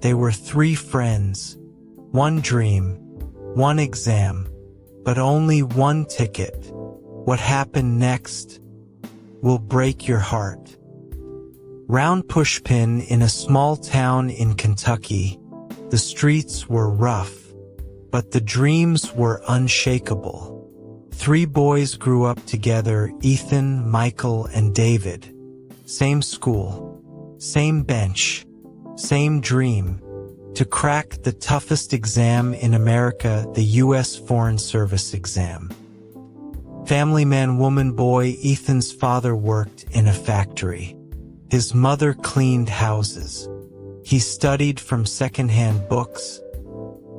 They were three friends, one dream, one exam, but only one ticket. What happened next will break your heart. Round Pushpin in a small town in Kentucky, the streets were rough, but the dreams were unshakable. Three boys grew up together, Ethan, Michael, and David. Same school, same bench, same dream: to crack the toughest exam in America, the U.S. Foreign Service exam. Family man, woman, boy. Ethan's father worked in a factory. His mother cleaned houses. He studied from secondhand books,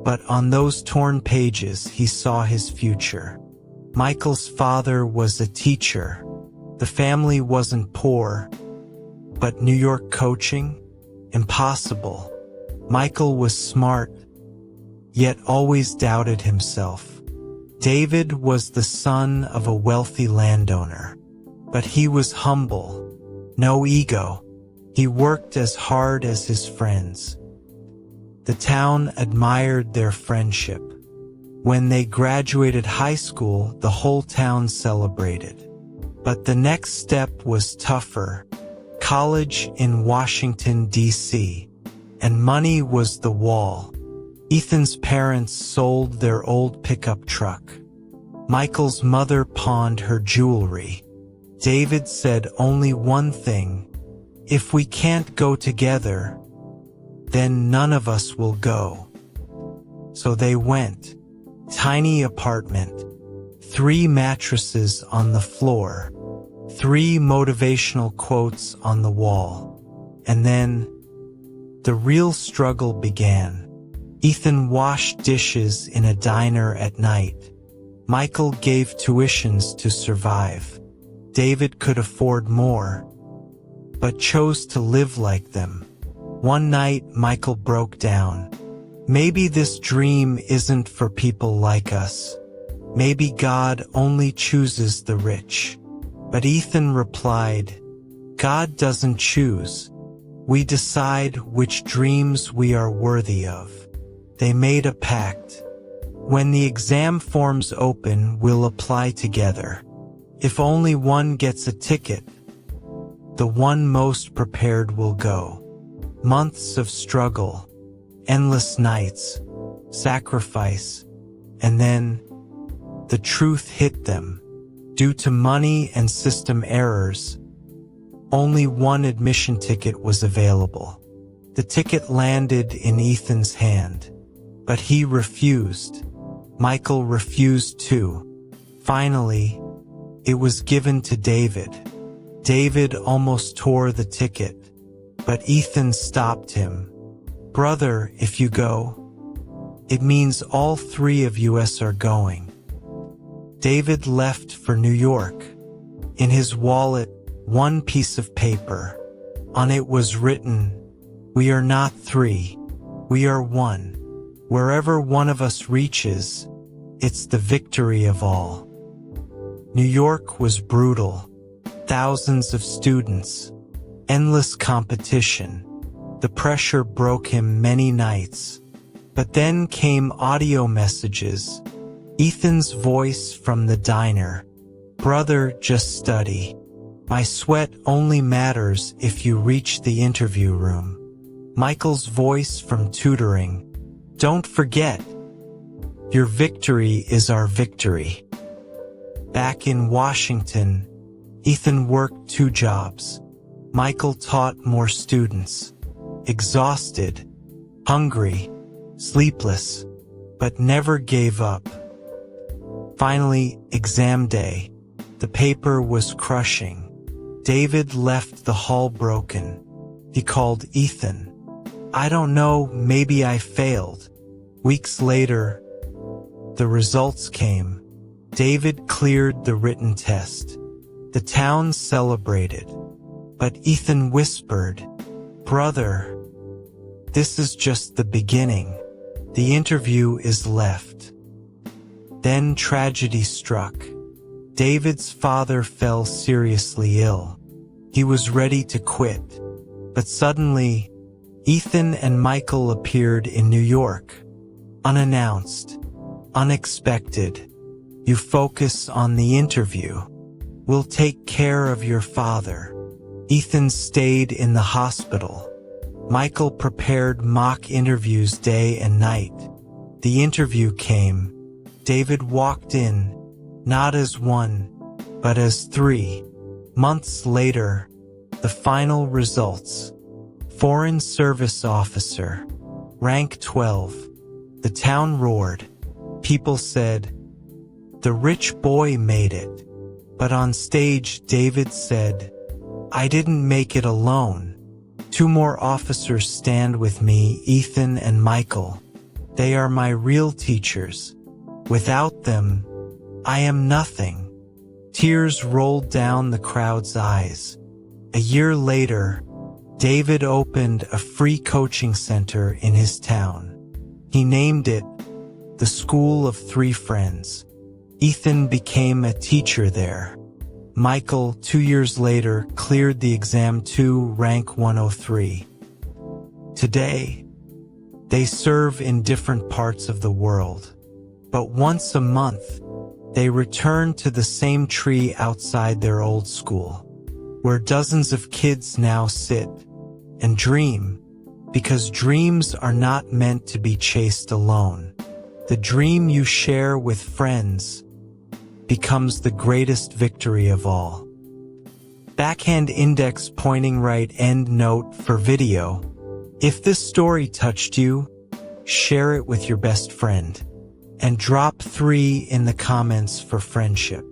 but on those torn pages he saw his future. Michael's father was a teacher. The family wasn't poor, but New York coaching? Impossible. Michael was smart, yet always doubted himself. David was the son of a wealthy landowner, but he was humble, no ego. He worked as hard as his friends. The town admired their friendship. When they graduated high school, the whole town celebrated. But the next step was tougher. College in Washington, D.C., and money was the wall. Ethan's parents sold their old pickup truck. Michael's mother pawned her jewelry. David said only one thing: if we can't go together, then none of us will go. So they went. Tiny apartment, 3 mattresses on the floor, 3 motivational quotes on the wall. And then the real struggle began. Ethan washed dishes in a diner at night. Michael gave tuitions to survive. David could afford more, but chose to live like them. One night, Michael broke down. Maybe this dream isn't for people like us. Maybe God only chooses the rich. But Ethan replied, God doesn't choose. We decide which dreams we are worthy of. They made a pact. When the exam forms open, we'll apply together. If only one gets a ticket, the one most prepared will go. Months of struggle, endless nights, sacrifice, and then the truth hit them. Due to money and system errors, only one admission ticket was available. The ticket landed in Ethan's hand, but he refused. Michael refused too. Finally, it was given to David. David almost tore the ticket, but Ethan stopped him. Brother, if you go, it means all 3 of us are going. David left for New York. In his wallet, one piece of paper. On it was written, "We are not 3, we are 1. Wherever one of us reaches, it's the victory of all." New York was brutal. Thousands of students, endless competition. The pressure broke him many nights. But then came audio messages. Ethan's voice from the diner. Brother, just study. My sweat only matters if you reach the interview room. Michael's voice from tutoring. Don't forget, your victory is our victory. Back in Washington, Ethan worked 2 jobs. Michael taught more students. Exhausted, hungry, sleepless, but never gave up. Finally, exam day. The paper was crushing. David left the hall broken. He called Ethan. I don't know, maybe I failed. Weeks later, the results came. David cleared the written test. The town celebrated. But Ethan whispered, Brother, this is just the beginning. The interview is left. Then tragedy struck. David's father fell seriously ill. He was ready to quit. But suddenly, Ethan and Michael appeared in New York. Unannounced. Unexpected. You focus on the interview. We'll take care of your father. Ethan stayed in the hospital. Michael prepared mock interviews day and night. The interview came. David walked in, not as one, but as 3. Months later, the final results. Foreign Service Officer. Rank 12. The town roared. People said, "The rich boy made it." But on stage, David said, "I didn't make it alone. 2 more officers stand with me, Ethan and Michael. They are my real teachers. Without them, I am nothing." Tears rolled down the crowd's eyes. A year later, David opened a free coaching center in his town. He named it the School of 3 Friends. Ethan became a teacher there. Michael, 2 years later, cleared the exam too, rank 103. Today, they serve in different parts of the world. But once a month, they return to the same tree outside their old school, where dozens of kids now sit and dream, because dreams are not meant to be chased alone. The dream you share with friends becomes the greatest victory of all. Backhand index pointing right end note for video. If this story touched you, share it with your best friend. And drop 3 in the comments for friendship.